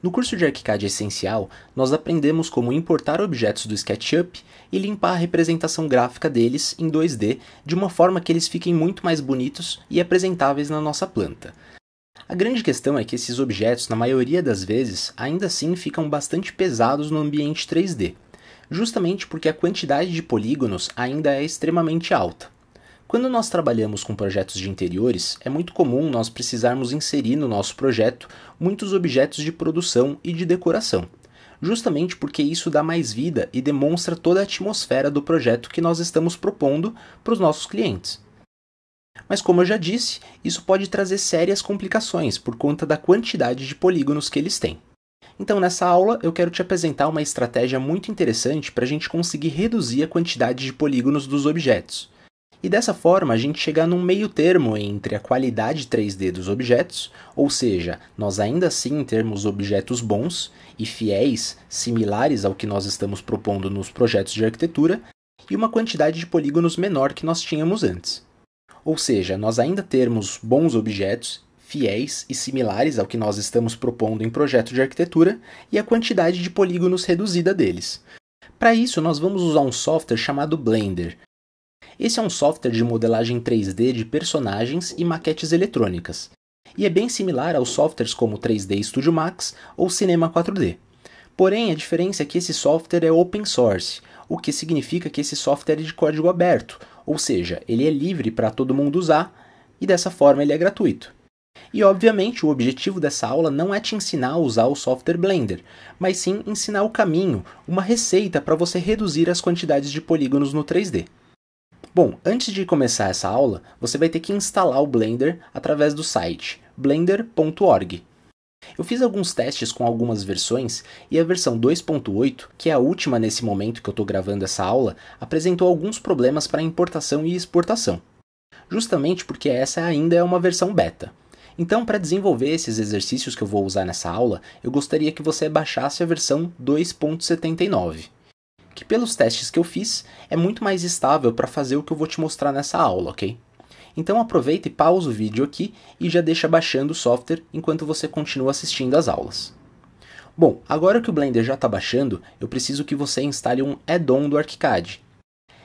No curso de ArchiCAD Essencial, nós aprendemos como importar objetos do SketchUp e limpar a representação gráfica deles em 2D de uma forma que eles fiquem muito mais bonitos e apresentáveis na nossa planta. A grande questão é que esses objetos, na maioria das vezes, ainda assim ficam bastante pesados no ambiente 3D, justamente porque a quantidade de polígonos ainda é extremamente alta. Quando nós trabalhamos com projetos de interiores, é muito comum nós precisarmos inserir no nosso projeto muitos objetos de produção e de decoração, justamente porque isso dá mais vida e demonstra toda a atmosfera do projeto que nós estamos propondo para os nossos clientes. Mas como eu já disse, isso pode trazer sérias complicações por conta da quantidade de polígonos que eles têm. Então nessa aula eu quero te apresentar uma estratégia muito interessante para a gente conseguir reduzir a quantidade de polígonos dos objetos. E dessa forma a gente chegar num meio termo entre a qualidade 3D dos objetos, ou seja, nós ainda assim termos objetos bons e fiéis, similares ao que nós estamos propondo nos projetos de arquitetura, e uma quantidade de polígonos menor que nós tínhamos antes. Ou seja, nós ainda termos bons objetos, fiéis e similares ao que nós estamos propondo em projeto de arquitetura, e a quantidade de polígonos reduzida deles. Para isso nós vamos usar um software chamado Blender. Esse é um software de modelagem 3D de personagens e maquetes eletrônicas, e é bem similar aos softwares como 3D Studio Max ou Cinema 4D. Porém, a diferença é que esse software é open source, o que significa que esse software é de código aberto, ou seja, ele é livre para todo mundo usar, e dessa forma ele é gratuito. E obviamente o objetivo dessa aula não é te ensinar a usar o software Blender, mas sim ensinar o caminho, uma receita para você reduzir as quantidades de polígonos no 3D. Bom, antes de começar essa aula, você vai ter que instalar o Blender através do site blender.org. Eu fiz alguns testes com algumas versões e a versão 2.8, que é a última nesse momento que eu estou gravando essa aula, apresentou alguns problemas para importação e exportação, justamente porque essa ainda é uma versão beta. Então, para desenvolver esses exercícios que eu vou usar nessa aula, eu gostaria que você baixasse a versão 2.79. Que pelos testes que eu fiz, é muito mais estável para fazer o que eu vou te mostrar nessa aula, ok? Então aproveita e pausa o vídeo aqui e já deixa baixando o software enquanto você continua assistindo às aulas. Bom, agora que o Blender já está baixando, eu preciso que você instale um add-on do ArchiCAD.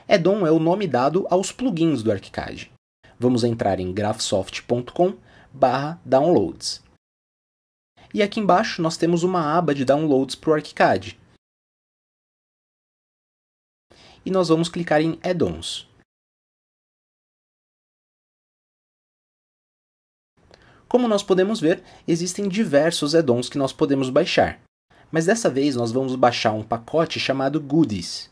Add-on é o nome dado aos plugins do ArchiCAD. Vamos entrar em graphisoft.com/downloads. E aqui embaixo nós temos uma aba de downloads para o ArchiCAD. E nós vamos clicar em Add-ons. Como nós podemos ver, existem diversos add-ons que nós podemos baixar, mas dessa vez nós vamos baixar um pacote chamado Goodies.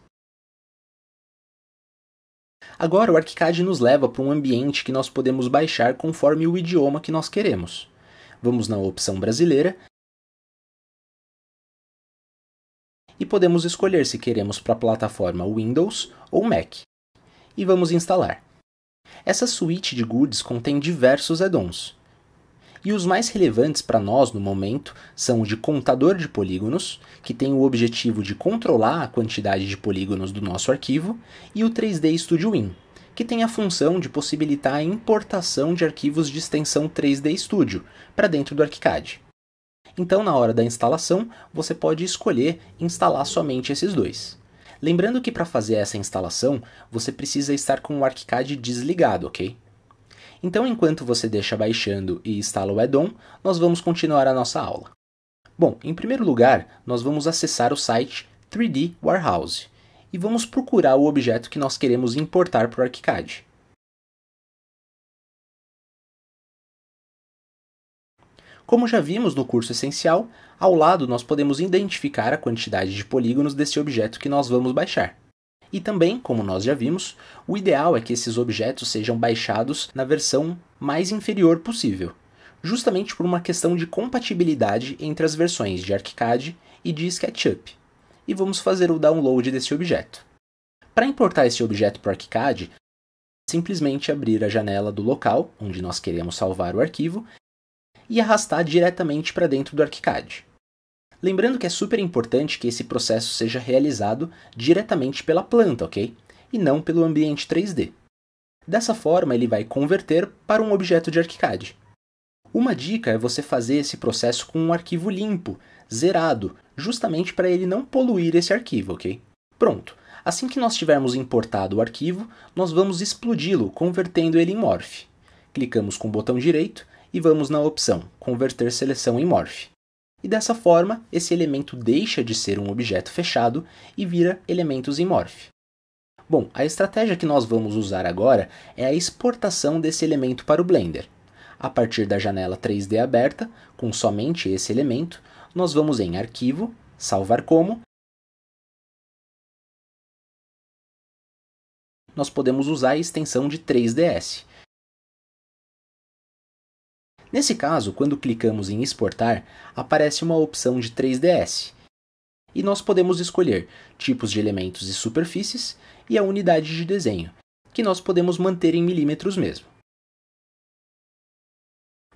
Agora o ArchiCAD nos leva para um ambiente que nós podemos baixar conforme o idioma que nós queremos. Vamos na opção brasileira e podemos escolher se queremos para a plataforma Windows ou Mac. E vamos instalar. Essa suíte de goodies contém diversos add-ons. E os mais relevantes para nós no momento são o de contador de polígonos, que tem o objetivo de controlar a quantidade de polígonos do nosso arquivo, e o 3D Studio Win, que tem a função de possibilitar a importação de arquivos de extensão 3D Studio para dentro do ArchiCAD. Então, na hora da instalação, você pode escolher instalar somente esses dois. Lembrando que para fazer essa instalação, você precisa estar com o ArchiCAD desligado, ok? Então, enquanto você deixa baixando e instala o add-on, nós vamos continuar a nossa aula. Bom, em primeiro lugar, nós vamos acessar o site 3D Warehouse e vamos procurar o objeto que nós queremos importar para o ArchiCAD. Como já vimos no curso essencial, ao lado nós podemos identificar a quantidade de polígonos desse objeto que nós vamos baixar. E também, como nós já vimos, o ideal é que esses objetos sejam baixados na versão mais inferior possível, justamente por uma questão de compatibilidade entre as versões de ArchiCAD e de SketchUp. E vamos fazer o download desse objeto. Para importar esse objeto para o ArchiCAD, simplesmente abrir a janela do local onde nós queremos salvar o arquivo e arrastar diretamente para dentro do ArchiCAD. Lembrando que é super importante que esse processo seja realizado diretamente pela planta, ok? E não pelo ambiente 3D. Dessa forma, ele vai converter para um objeto de ArchiCAD. Uma dica é você fazer esse processo com um arquivo limpo, zerado, justamente para ele não poluir esse arquivo, ok? Pronto. Assim que nós tivermos importado o arquivo, nós vamos explodi-lo, convertendo ele em Morph. Clicamos com o botão direito e vamos na opção Converter seleção em Morph. E dessa forma, esse elemento deixa de ser um objeto fechado e vira elementos em Morph. Bom, a estratégia que nós vamos usar agora é a exportação desse elemento para o Blender. A partir da janela 3D aberta, com somente esse elemento, nós vamos em Arquivo, Salvar como. Nós podemos usar a extensão de 3ds. Nesse caso, quando clicamos em exportar, aparece uma opção de 3ds. E nós podemos escolher tipos de elementos e superfícies e a unidade de desenho, que nós podemos manter em milímetros mesmo.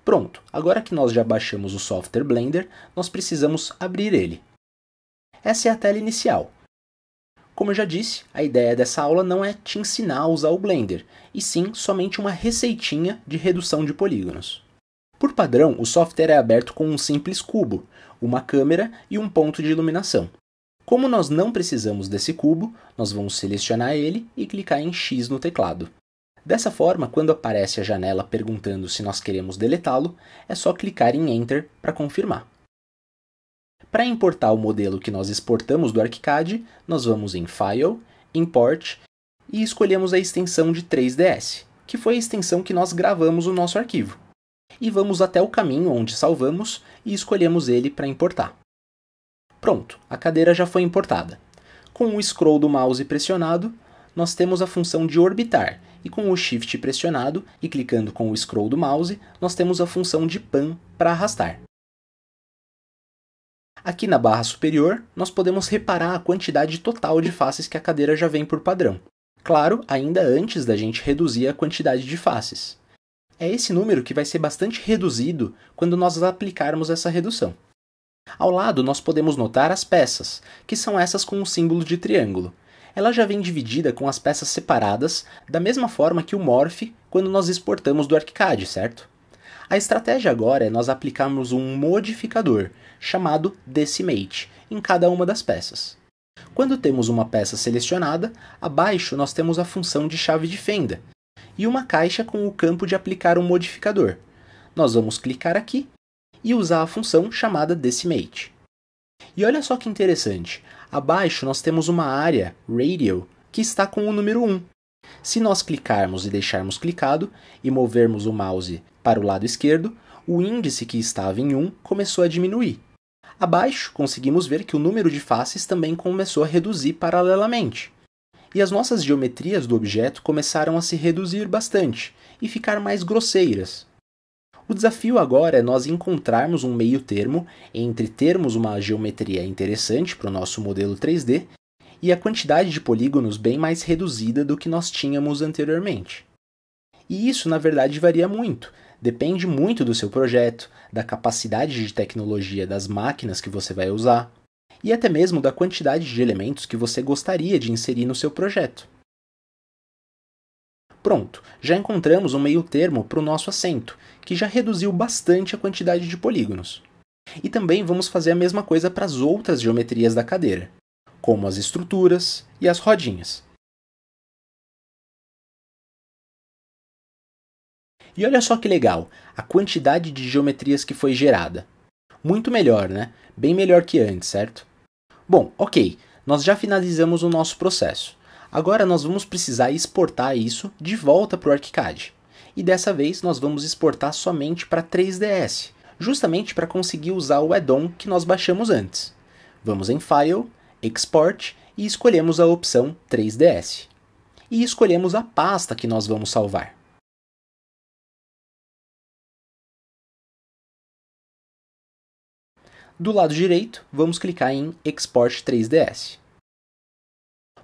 Pronto, agora que nós já baixamos o software Blender, nós precisamos abrir ele. Essa é a tela inicial. Como eu já disse, a ideia dessa aula não é te ensinar a usar o Blender, e sim somente uma receitinha de redução de polígonos. Por padrão, o software é aberto com um simples cubo, uma câmera e um ponto de iluminação. Como nós não precisamos desse cubo, nós vamos selecionar ele e clicar em X no teclado. Dessa forma, quando aparece a janela perguntando se nós queremos deletá-lo, é só clicar em Enter para confirmar. Para importar o modelo que nós exportamos do ArchiCAD, nós vamos em File, Import e escolhemos a extensão de 3ds, que foi a extensão que nós gravamos o nosso arquivo. E vamos até o caminho onde salvamos e escolhemos ele para importar. Pronto, a cadeira já foi importada. Com o scroll do mouse pressionado, nós temos a função de orbitar, e com o Shift pressionado e clicando com o scroll do mouse, nós temos a função de Pan para arrastar. Aqui na barra superior, nós podemos reparar a quantidade total de faces que a cadeira já vem por padrão. Claro, ainda antes da gente reduzir a quantidade de faces. É esse número que vai ser bastante reduzido quando nós aplicarmos essa redução. Ao lado, nós podemos notar as peças, que são essas com o símbolo de triângulo. Ela já vem dividida com as peças separadas, da mesma forma que o Morph quando nós exportamos do ArchiCAD, certo? A estratégia agora é nós aplicarmos um modificador, chamado Decimate, em cada uma das peças. Quando temos uma peça selecionada, abaixo nós temos a função de chave de fenda, e uma caixa com o campo de aplicar um modificador. Nós vamos clicar aqui e usar a função chamada Decimate. E olha só que interessante, abaixo nós temos uma área, Radial, que está com o número 1. Se nós clicarmos e deixarmos clicado e movermos o mouse para o lado esquerdo, o índice que estava em 1 começou a diminuir. Abaixo, conseguimos ver que o número de faces também começou a reduzir paralelamente. E as nossas geometrias do objeto começaram a se reduzir bastante e ficar mais grosseiras. O desafio agora é nós encontrarmos um meio termo entre termos uma geometria interessante para o nosso modelo 3D e a quantidade de polígonos bem mais reduzida do que nós tínhamos anteriormente. E isso, na verdade, varia muito. Depende muito do seu projeto, da capacidade de tecnologia das máquinas que você vai usar, e até mesmo da quantidade de elementos que você gostaria de inserir no seu projeto. Pronto, já encontramos um meio termo para o nosso assento, que já reduziu bastante a quantidade de polígonos. E também vamos fazer a mesma coisa para as outras geometrias da cadeira, como as estruturas e as rodinhas. E olha só que legal, a quantidade de geometrias que foi gerada. Muito melhor, né? Bem melhor que antes, certo? Bom, ok, nós já finalizamos o nosso processo. Agora nós vamos precisar exportar isso de volta para o ArchiCAD. E dessa vez nós vamos exportar somente para 3ds, justamente para conseguir usar o add-on que nós baixamos antes. Vamos em File, Export e escolhemos a opção 3ds. E escolhemos a pasta que nós vamos salvar. Do lado direito, vamos clicar em Export 3ds.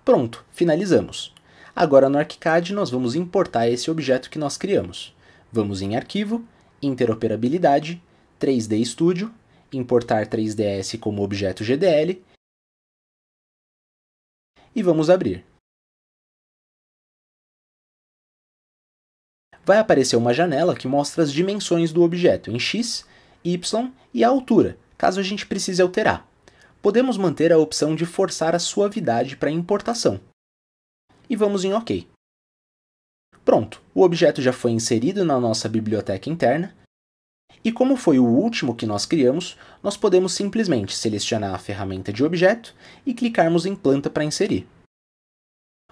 Pronto, finalizamos. Agora no ArchiCAD nós vamos importar esse objeto que nós criamos. Vamos em Arquivo, Interoperabilidade, 3D Studio, Importar 3ds como objeto GDL e vamos abrir. Vai aparecer uma janela que mostra as dimensões do objeto em x, y e a altura, caso a gente precise alterar. Podemos manter a opção de forçar a suavidade para importação. E vamos em OK. Pronto, o objeto já foi inserido na nossa biblioteca interna, e como foi o último que nós criamos, nós podemos simplesmente selecionar a ferramenta de objeto e clicarmos em planta para inserir.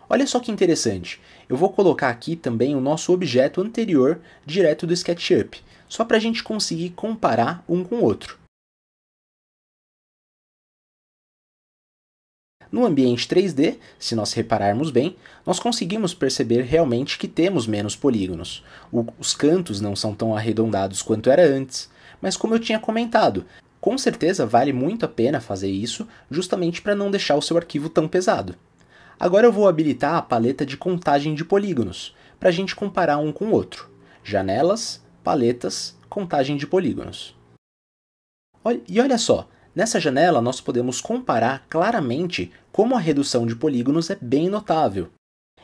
Olha só que interessante, eu vou colocar aqui também o nosso objeto anterior direto do SketchUp, só para a gente conseguir comparar um com o outro. No ambiente 3D, se nós repararmos bem, nós conseguimos perceber realmente que temos menos polígonos. Os cantos não são tão arredondados quanto era antes, mas como eu tinha comentado, com certeza vale muito a pena fazer isso justamente para não deixar o seu arquivo tão pesado. Agora eu vou habilitar a paleta de contagem de polígonos, para a gente comparar um com o outro. Janelas, paletas, contagem de polígonos. E olha só, nessa janela nós podemos comparar claramente como a redução de polígonos é bem notável.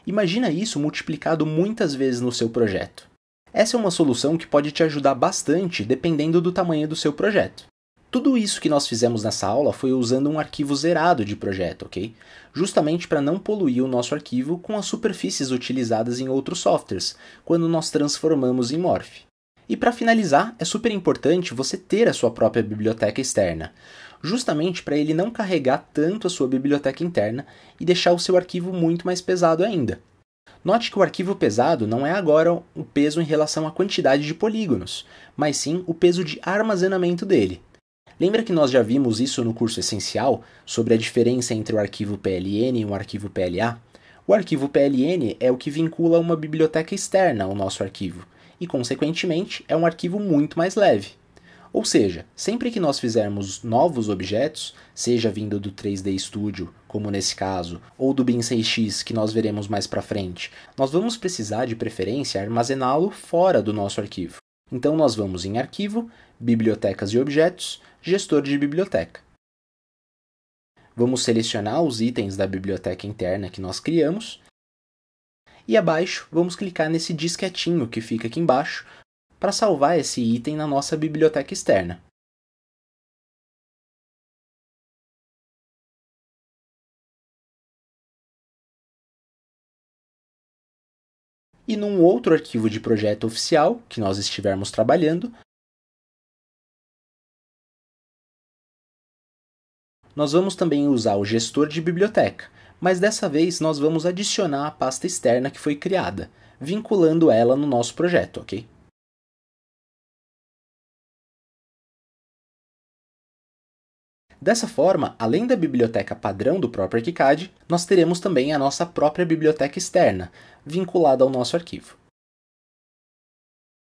Imagina isso multiplicado muitas vezes no seu projeto. Essa é uma solução que pode te ajudar bastante dependendo do tamanho do seu projeto. Tudo isso que nós fizemos nessa aula foi usando um arquivo zerado de projeto, ok? Justamente para não poluir o nosso arquivo com as superfícies utilizadas em outros softwares, quando nós transformamos em Morph. E para finalizar, é super importante você ter a sua própria biblioteca externa, justamente para ele não carregar tanto a sua biblioteca interna e deixar o seu arquivo muito mais pesado ainda. Note que o arquivo pesado não é agora o peso em relação à quantidade de polígonos, mas sim o peso de armazenamento dele. Lembra que nós já vimos isso no curso essencial, sobre a diferença entre o arquivo PLN e o arquivo PLA? O arquivo PLN é o que vincula uma biblioteca externa ao nosso arquivo, e, consequentemente, é um arquivo muito mais leve. Ou seja, sempre que nós fizermos novos objetos, seja vindo do 3D Studio, como nesse caso, ou do BIM 6x, que nós veremos mais para frente, nós vamos precisar, de preferência, armazená-lo fora do nosso arquivo. Então nós vamos em Arquivo, Bibliotecas e Objetos, Gestor de Biblioteca. Vamos selecionar os itens da biblioteca interna que nós criamos, e abaixo vamos clicar nesse disquetinho que fica aqui embaixo para salvar esse item na nossa biblioteca externa. E num outro arquivo de projeto oficial que nós estivermos trabalhando, nós vamos também usar o gestor de biblioteca, mas dessa vez nós vamos adicionar a pasta externa que foi criada, vinculando ela no nosso projeto, ok? Dessa forma, além da biblioteca padrão do próprio ArchiCAD, nós teremos também a nossa própria biblioteca externa, vinculada ao nosso arquivo.